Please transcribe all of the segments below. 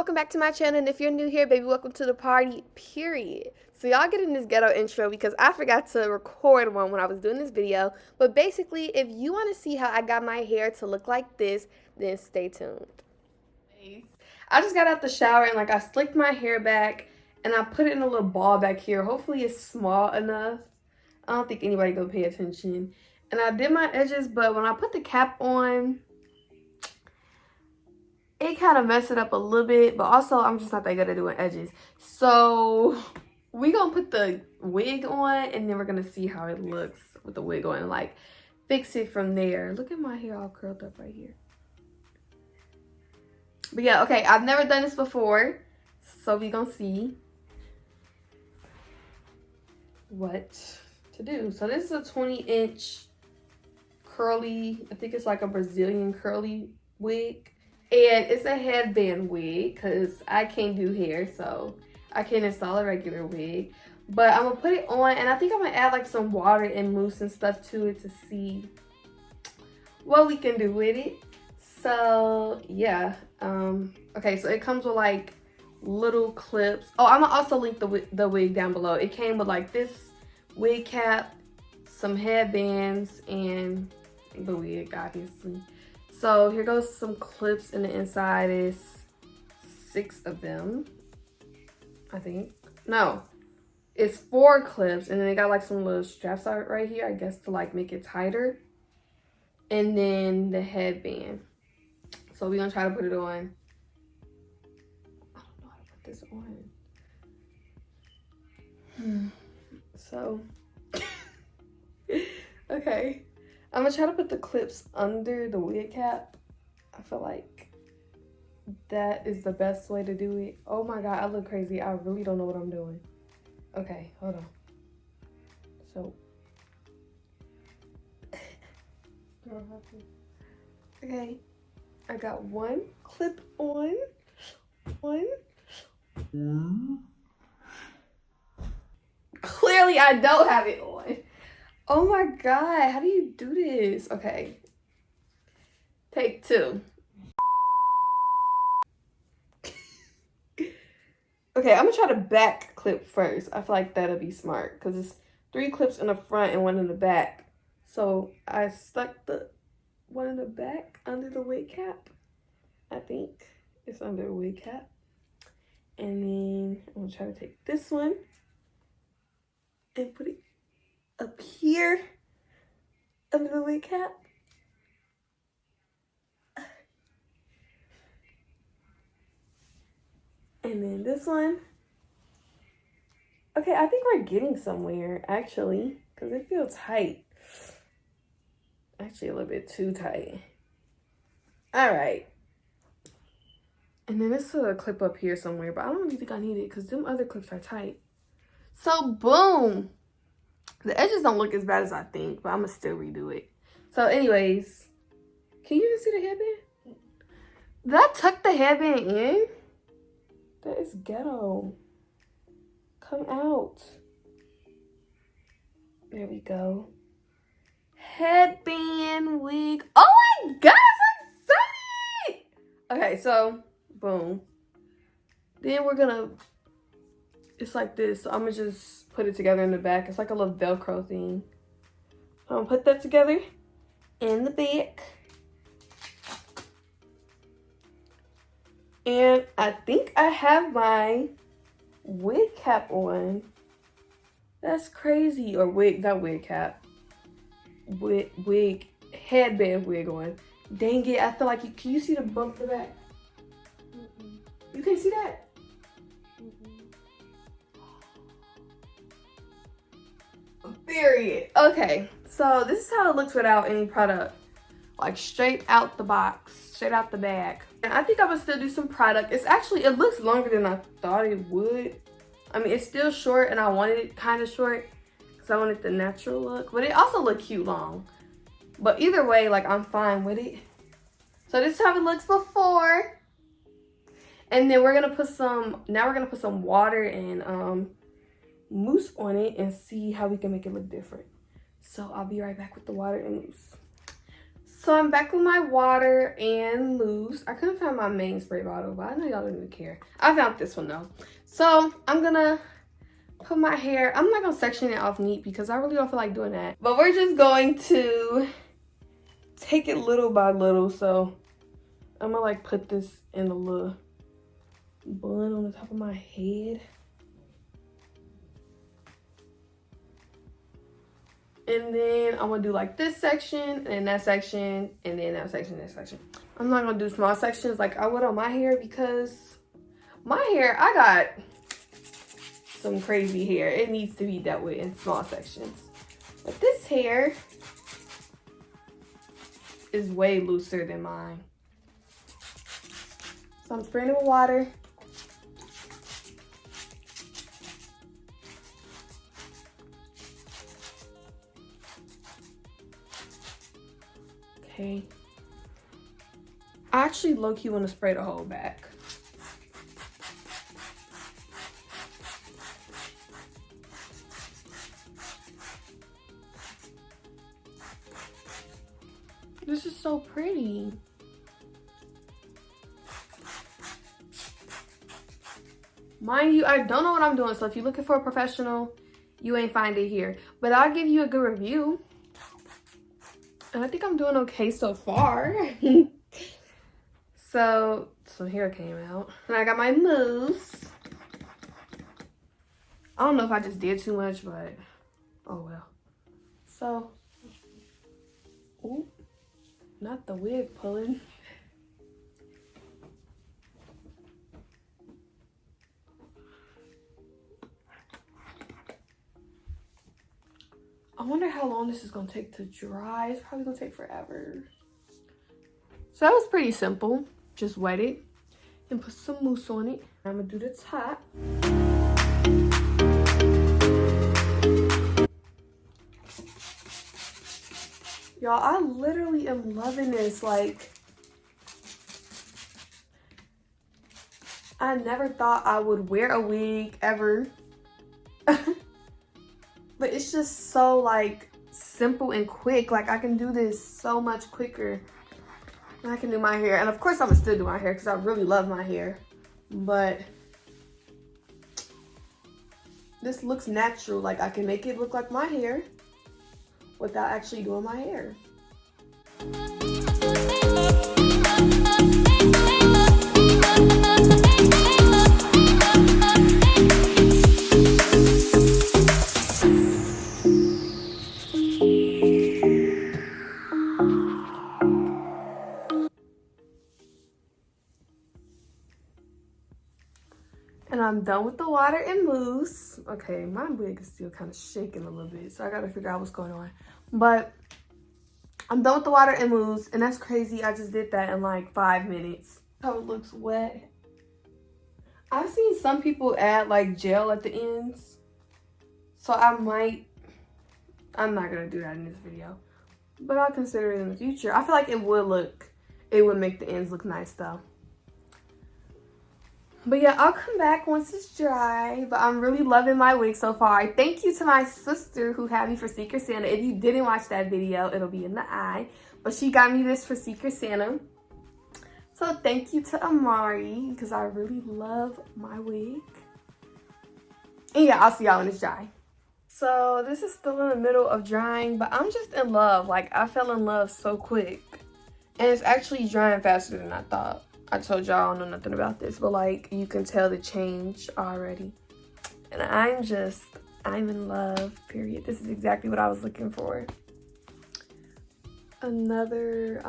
welcome back to my channel, and if you're new here, baby, welcome to the party, period. So y'all get in this ghetto intro because I forgot to record one when I was doing this video, but basically, if you want to see how I got my hair to look like this, then stay tuned. I just got out the shower and I slicked my hair back and I put it in a little ball back here. Hopefully it's small enough. I don't think anybody gonna pay attention. And I did my edges, but when I put the cap on, it kind of messed it up a little bit, but also I'm just not that good at doing edges. So we gonna put the wig on and then we're gonna see how it looks with the wig on and fix it from there. Look at my hair all curled up right here. But yeah, okay, I've never done this before, so we gonna see what to do. So this is a 20-inch curly, I think it's like a Brazilian curly wig. And it's a headband wig because I can't do hair, so I can't install a regular wig. But I'm gonna put it on and I think I'm gonna add some water and mousse and stuff to it to see what we can do with it. So yeah, okay, so it comes with little clips. Oh, I'm gonna also link the wig down below. It came with this wig cap, some headbands, and the wig, obviously. So here goes some clips in the inside. Is 6 of them, I think. No, it's 4 clips, and then they got some little straps out right here, I guess, to make it tighter. And then the headband. So we're gonna try to put it on. I don't know how to put this on. So, okay. I'm gonna try to put the clips under the wig cap. I feel like that is the best way to do it. Oh my God, I look crazy. I really don't know what I'm doing. Okay, hold on. So, okay. I got 1 clip on. 1. Clearly, I don't have it on. Oh my God, how do you do this? Okay. Take 2. Okay, I'm gonna try the back clip first. I feel like that'll be smart because it's 3 clips in the front and 1 in the back. So I stuck the 1 in the back under the wig cap. I think it's under the wig cap. And then I'm gonna try to take this one and put it up here under the wig cap. And then this one. Okay, I think we're getting somewhere actually, because it feels tight. Actually, a little bit too tight. All right. And then this is a clip up here somewhere, but I don't really think I need it because them other clips are tight. So boom. The edges don't look as bad as I think, but I'm gonna still redo it. So anyways, can you even see the headband? Did I tuck the headband in? That is ghetto. Come out. There we go. Headband wig. Oh my God, I'm so excited. Okay, so boom. Then we're gonna, it's like this. So I'm gonna just put it together in the back. It's like a little Velcro thing. I'm gonna put that together in the back. And I think I have my wig cap on. That's crazy. Or wig, not wig cap. Wig, headband wig on. Dang it, I feel like can you see the bump in the back? You can't see that? Period. Okay, so this is how it looks without any product. Straight out the box, straight out the bag. And I think I'm gonna still do some product. It looks longer than I thought it would. I mean, it's still short and I wanted it kind of short because I wanted the natural look, but it also looked cute long. But either way, I'm fine with it. So this is how it looks before. And then we're gonna put some water and mousse on it and see how we can make it look different. So I'll be right back with the water and mousse. So I'm back with my water and mousse. I couldn't find my main spray bottle, but I know y'all don't even care. I found this one though. So I'm gonna put my hair, I'm not gonna section it off neat because I really don't feel like doing that. But we're just going to take it little by little. So I'm gonna like put this in a little bun on the top of my head. And then I'm gonna do like this section, and then that section, and then that section, that section. I'm not gonna do small sections like I would on my hair because my hair, I got some crazy hair. It needs to be dealt with in small sections. But this hair is way looser than mine. So I'm spraying it with water. Okay. I actually low-key want to spray the whole back. This is so pretty. Mind you, I don't know what I'm doing, so if you're looking for a professional, you ain't find it here. But I'll give you a good review. And I think I'm doing okay so far. So some hair came out. And I got my mousse. I don't know if I just did too much, but oh well. So, ooh, not the wig pulling. I wonder how long this is gonna take to dry. It's probably gonna take forever. So that was pretty simple. Just wet it and put some mousse on it. I'm gonna do the top. Y'all, I literally am loving this. Like, I never thought I would wear a wig ever. But it's just so like simple and quick. Like I can do this so much quicker. And I can do my hair. And of course I'm gonna still do my hair because I really love my hair. But this looks natural. Like I can make it look like my hair without actually doing my hair. And I'm done with the water and mousse. Okay, my wig is still kind of shaking a little bit, so I gotta figure out what's going on. But I'm done with the water and mousse, and that's crazy. I just did that in like 5 minutes. How it looks wet. I've seen some people add like gel at the ends, so I'm not gonna do that in this video, but I'll consider it in the future. I feel like it would make the ends look nice though. But yeah, I'll come back once it's dry. But I'm really loving my wig so far. Thank you to my sister who had me for Secret Santa. If you didn't watch that video, it'll be in the eye. But she got me this for Secret Santa. So thank you to Amari because I really love my wig. And yeah, I'll see y'all when it's dry. So this is still in the middle of drying, but I'm just in love. Like I fell in love so quick. And it's actually drying faster than I thought. I told y'all I don't know nothing about this, but like you can tell the change already. And I'm in love, period. This is exactly what I was looking for. Another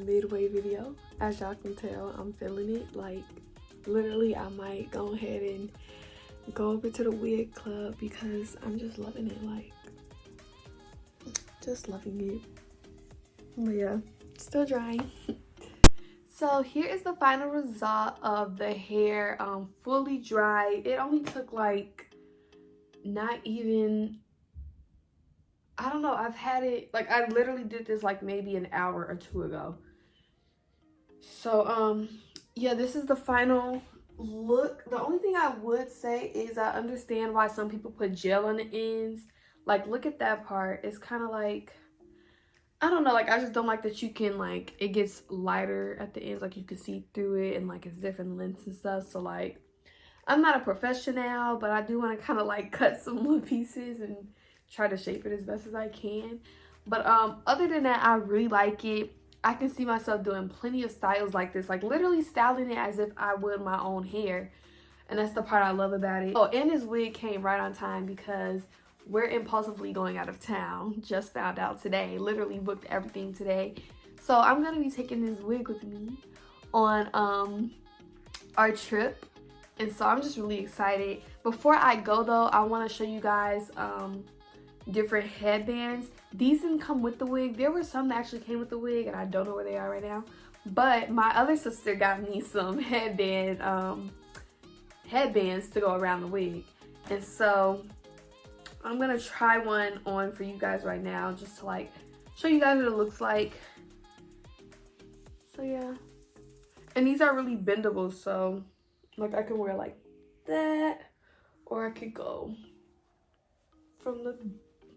midway video. As y'all can tell, I'm feeling it. Like literally I might go ahead and go over to the wig club because I'm just loving it. Like just loving it. But yeah, still drying. So here is the final result of the hair, fully dry. It only took like not even, I don't know, I've had it, like I literally did this like maybe an hour or two ago. So yeah, this is the final look. The only thing I would say is I understand why some people put gel on the ends. Like look at that part. It's kind of like, I don't know, like I just don't like that you can like, it gets lighter at the ends, like you can see through it, and like it's different lengths and stuff. So like, I'm not a professional, but I do want to kind of like cut some little pieces and try to shape it as best as I can. But other than that, I really like it. I can see myself doing plenty of styles like this, like literally styling it as if I would my own hair. And that's the part I love about it. Oh, and this wig came right on time because we're impulsively going out of town. Just found out today. Literally booked everything today. So I'm going to be taking this wig with me on our trip. And so I'm just really excited. Before I go though, I want to show you guys different headbands. These didn't come with the wig. There were some that actually came with the wig, and I don't know where they are right now. But my other sister got me some headbands to go around the wig. And so I'm gonna try one on for you guys right now, just to like show you guys what it looks like. So yeah. And these are really bendable, so like I can wear like that, or I could go from the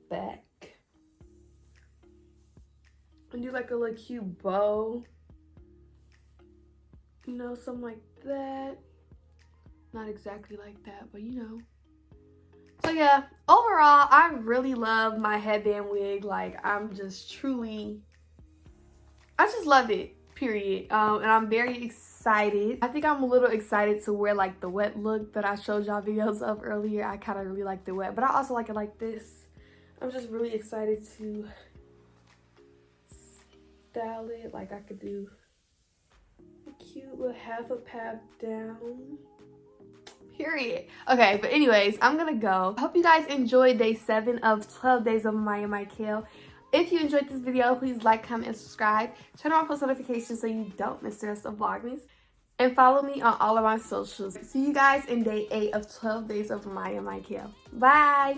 back and do like a little cute bow, you know, something like that. Not exactly like that, but you know. So yeah, overall I really love my headband wig. Like I'm just truly, I just love it, period. And I'm very excited. I think I'm a little excited to wear like the wet look that I showed y'all videos of earlier. I kind of really like the wet, but I also like it like this. I'm just really excited to style it. Like I could do a cute little half a pab down, period. Okay, but anyways, I'm gonna go. I hope you guys enjoyed day 7 of 12 days of Amaiya Mykale. If you enjoyed this video, please like, comment, and subscribe. Turn on post notifications so you don't miss the rest of Vlogmas. And follow me on all of my socials. See you guys in day 8 of 12 days of Amaiya Mykale. Bye!